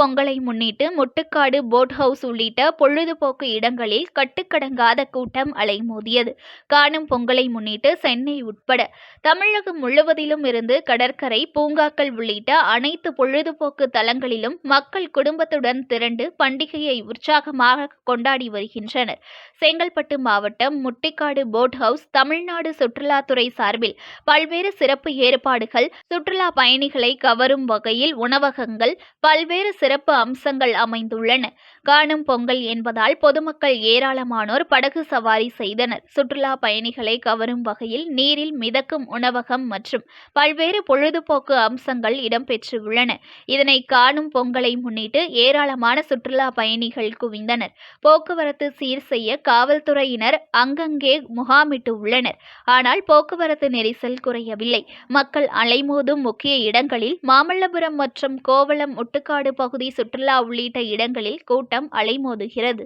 பொங்கலை முன்னிட்டு Muttukadu boat house உள்ளிட்ட பொழுதுபோக்கு இடங்களில் கட்டுக்கடங்காத கூட்டம் அலைமோதியது. காணும் பொங்கலை முன்னிட்டு சென்னை உட்பட தமிழகம் முழுவதிலும் இருந்து கடற்கரை, பூங்காக்கள் உள்ளிட்ட அனைத்து பொழுதுபோக்கு தலங்களிலும் மக்கள் குடும்பத்துடன் திரண்டு பண்டிகையை உற்சாகமாக கொண்டாடி வருகின்றனர். செங்கல்பட்டு மாவட்டம் முட்டிக்காடு போட் ஹவுஸ் தமிழ்நாடு சுற்றுலாத்துறை சார்பில் பல்வேறு சிறப்பு ஏற்பாடுகள், சுற்றுலா பயணிகளை கவரும் வகையில் உணவகங்கள், பல்வேறு சிறப்பு அம்சங்கள் அமைந்துள்ளன. காணும் பொங்கல் என்பதால் பொதுமக்கள் ஏராளமானோர் படகு சவாரி செய்தனர். சுற்றுலா பயணிகளை கவரும் வகையில் நீரில் மிதக்கும் உணவகம் மற்றும் பல்வேறு பொழுதுபோக்கு அம்சங்கள் இடம்பெற்றுள்ளன. இதனை காணும் பொங்கலை முன்னிட்டு ஏராளமான சுற்றுலா பயணிகள் குவிந்தனர். போக்குவரத்து சீர் செய்ய காவல்துறையினர் அங்கங்கே முகாமிட்டு உள்ளனர். ஆனால் போக்குவரத்து நெரிசல் குறையவில்லை. மக்கள் அலைமோதும் முக்கிய இடங்களில் மாமல்லபுரம் மற்றும் கோவளம், முட்டுக்காடு பகுதி, சுற்றுலா உள்ளிட்ட இடங்களில் கூட்டம் அலைமோதுகிறது.